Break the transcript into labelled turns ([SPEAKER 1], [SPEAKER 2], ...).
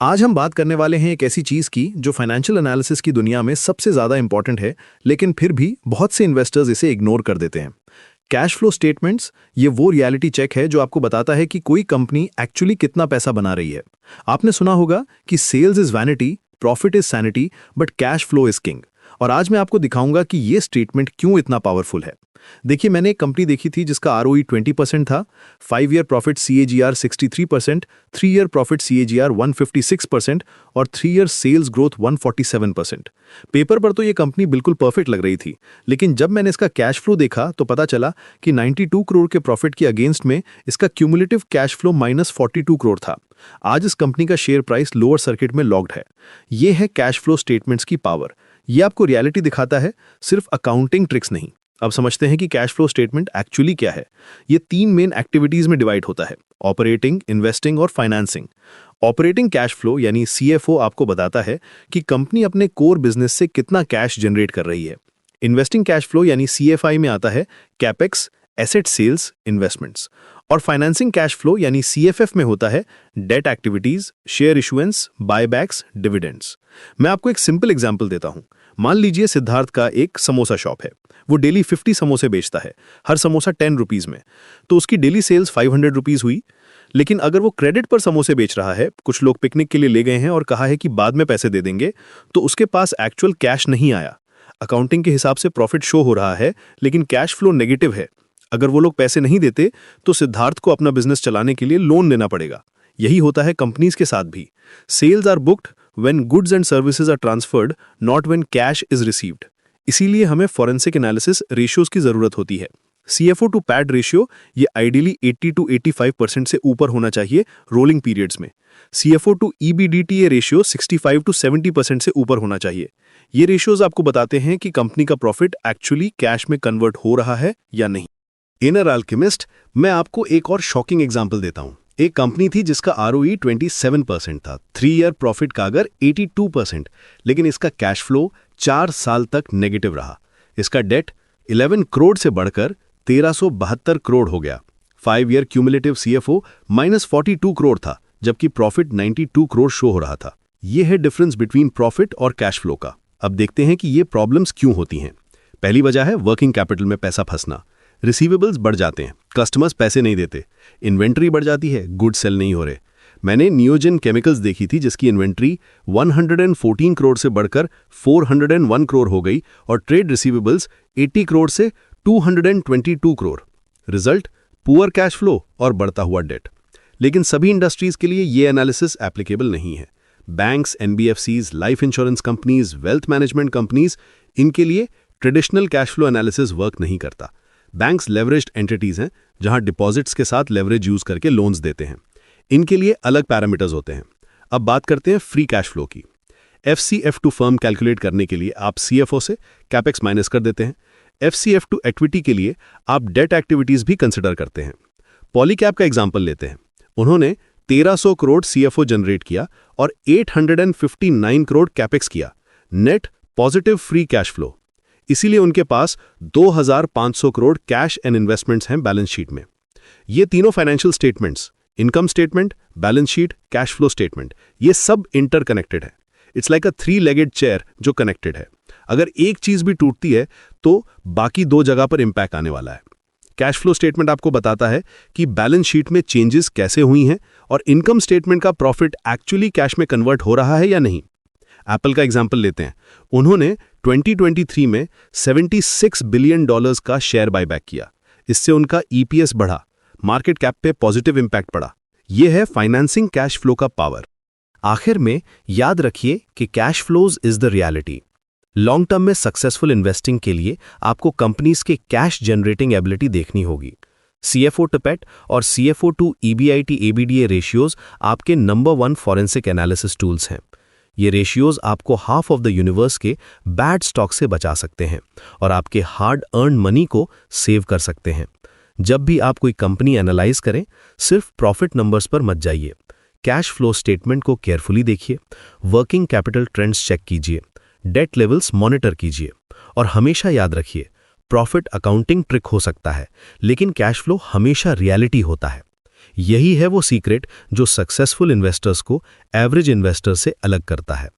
[SPEAKER 1] आज हम बात करने वाले हैं एक ऐसी चीज की जो फाइनेंशियल एनालिसिस की दुनिया में सबसे ज्यादा इंपॉर्टेंट है, लेकिन फिर भी बहुत से इन्वेस्टर्स इसे इग्नोर कर देते हैं। कैश फ्लो स्टेटमेंट्स ये वो रियलिटी चेक है जो आपको बताता है कि कोई कंपनी एक्चुअली कितना पैसा बना रही है। आपने सुना होगा कि sales is vanity, profit is sanity, but cash flow is king. और आज मैं आपको दिखाऊंगा कि ये स्टेटमेंट क्यों इतना पावरफुल है। देखिए, मैंने एक कंपनी देखी थी जिसका आरओई 20% था, 5 year profit CAGR 63%, 3 year profit CAGR 156% और 3 ईयर सेल्स ग्रोथ 147%। पेपर पर तो ये कंपनी बिल्कुल परफेक्ट लग रही थी, लेकिन जब मैंने इसका कैश फ्लो देखा तो पता चला कि 92 करोड़ के प्रॉफिट के अगेंस्ट में इसका क्यूमुलेटिव कैश फ्लो -42 करोड़ था। आज इस कंपनी का शेयर प्राइस लोअर सर्किट में लॉक्ड है। ये है कैश फ्लो स्टेटमेंट्स की पावर। ये आपको रियलिटी दिखाता है, सिर्फ अकाउंटिंग ट्रिक्स नहीं। अब समझते हैं कि कैश फ्लो स्टेटमेंट एक्चुअली क्या है। ये 3 मेन एक्टिविटीज में डिवाइड होता है: ऑपरेटिंग, इन्वेस्टिंग और फाइनेंसिंग। ऑपरेटिंग कैश फ्लो यानी CFO आपको बताता है कि कंपनी अपने कोर बिजनेस से कितना कैश जनरेट कर रही है। इन्वेस्टिंग कैश फ्लो यानी CFI में आता है कैपेक्स, एसेट सेल्स, इन्वेस्टमेंट्स। और फाइनेंसिंग कैश फ्लो यानी CFF में होता है debt activities, share issuance, buybacks, dividends. मैं आपको एक सिंपल एग्जांपल देता हूं। मान लीजिए सिद्धार्थ का एक समोसा शॉप है। वो डेली 50 समोसे बेचता है, हर समोसा 10 रुपीज में। तो उसकी डेली सेल्स 500 रुपीज हुई। लेकिन अगर वो क्रेडिट पर समोसे बेच रहा है, कुछ लोग पिकनिक के लिए ले गए हैं और कहा है कि बाद में पैसे दे देंगे, तो उसके पास एक्चुअल कैश नहीं आया। अकाउंटिंग के हिसाब से प्रॉफिट शो हो रहा है, लेकिन कैश फ्लो नेगेटिव है। अगर वो लोग पैसे नहीं देते तो सिद्धार्थ को अपना बिजनेस चलाने के लिए लोन लेना पड़ेगा। यही होता है कंपनीज के साथ भी। Sales are booked when goods and services are transferred, not when cash is received. इसीलिए हमें फॉरेंसिक एनालिसिस रेशियोज की जरूरत होती है। CFO टू पैड रेशियो ये आइडियली 80 to 85% से ऊपर होना चाहिए रोलिंग पीरियड्स में। CFO to EBITDA ratio 65 to 70% से ऊपर होना चाहिए। ये रेशियोज आपको बताते हैं कि कंपनी का प्रॉफिट एक्चुअली कैश में कन्वर्ट हो रहा है या नहीं। इनर अल्केमिस्ट, मैं आपको एक और शॉकिंग एग्जांपल देता हूं। एक कंपनी थी जिसका ROE 27% था, 3 ईयर प्रॉफिट कागर 82%, लेकिन इसका कैश फ्लो 4 साल तक नेगेटिव रहा। इसका डेट 11 करोड़ से बढ़कर 1372 करोड़ हो गया। 5 ईयर क्यूमुलेटिव CFO -42 करोड़ था, जबकि प्रॉफिट 92 करोड़ शो हो रहा था। यह है डिफरेंस बिटवीन प्रॉफिट और कैश फ्लो का। अब देखते हैं कि ये प्रॉब्लम्स क्यों होती हैं। पहली वजह है वर्किंग कैपिटल में पैसा फंसना। रिसीवेबल्स बढ़ जाते हैं, कस्टमर्स पैसे नहीं देते, इन्वेंट्री बढ़ जाती है, गुड सेल नहीं हो रहे। मैंने नियोजन केमिकल्स देखी थी जिसकी इन्वेंट्री 114 करोड़ से बढ़कर 401 करोड़ हो गई और ट्रेड रिसीवेबल्स 80 करोड़ से 222 crore. Result poor cash flow और बढ़ता हुआ डेट। लेकिन सभी इंडस्ट्रीज के लिए ये एनालिसिस एप्लीकेबल नहीं है। Banks, NBFCs, life insurance companies, wealth management companies, इनके लिए traditional cash flow analysis work नहीं करता। बैंक्स लेवरेज्ड एंटिटीज हैं जहां डिपॉजिट्स के साथ लेवरेज यूज करके लोन्स देते हैं। इनके लिए अलग पैरामीटर्स होते हैं। अब बात करते हैं फ्री कैश फ्लो की। FCF टू फर्म कैलकुलेट करने के लिए आप CFO से कैपेक्स माइनस कर देते हैं। FCF टू इक्विटी के लिए आप डेट एक्टिविटीज भी कंसिडर करते हैं। पॉलीकैब का एग्जांपल लेते हैं। उन्होंने 1300 करोड़ CFO जनरेट किया और 859 करोड़ कैपेक्स किया। Net positive free cash flow. इसीलिए उनके पास 2500 करोड़ कैश एंड इन्वेस्टमेंट्स हैं बैलेंस शीट में। ये तीनों financial statements, income statement, balance sheet, cash flow statement, ये सब इंटरकनेक्टेड है। It's like a 3-legged chair जो कनेक्टेड है। अगर एक चीज भी टूटती है तो बाकी 2 जगह पर इंपैक्ट आने वाला है। कैश फ्लो स्टेटमेंट आपको बताता है कि बैलेंस शीट में चेंजेस कैसे हुई हैं और इनकम स्टेटमेंट का प्रॉफिट एक्चुअली कैश में कन्वर्ट हो रहा है या नहीं। एप्पल का एग्जाम्पल लेते हैं। उन्होंने 2023 में $76 बिलियन का शेयर बायबैक किया। इससे उनका EPS बढ़ा, मार्केट कैप पे पॉजिटिव इंपैक्ट पड़ा। यह है फाइनेंसिंग कैश फ्लो का पावर। आखिर में याद रखिए कि cash flows is the reality. Long term में सक्सेसफुल इन्वेस्टिंग के लिए आपको कंपनीज के कैश जनरेटिंग एबिलिटी देखनी होगी। CFO टू PAT और CFO टू EBIT/EBITDA रेशियोज आपके नंबर 1 फॉरेंसिक एनालिसिस टूल्स हैं। ये रेशियोज आपको हाफ ऑफ द यूनिवर्स के बैड स्टॉक से बचा सकते हैं और आपके हार्ड अर्न मनी को सेव कर सकते हैं। जब भी आप कोई कंपनी एनालाइज करें, सिर्फ प्रॉफिट नंबर्स पर मत जाइए। कैश फ्लो स्टेटमेंट को केयरफुली देखिए, वर्किंग कैपिटल ट्रेंड्स चेक कीजिए, डेट लेवल्स मॉनिटर कीजिए और हमेशा याद रखिए, प्रॉफिट अकाउंटिंग ट्रिक हो सकता है, लेकिन कैश फ्लो हमेशा रियलिटी होता है।
[SPEAKER 2] यही है वो सीक्रेट जो सक्सेसफुल इन्वेस्टर्स को एवरेज इन्वेस्टर से अलग करता है।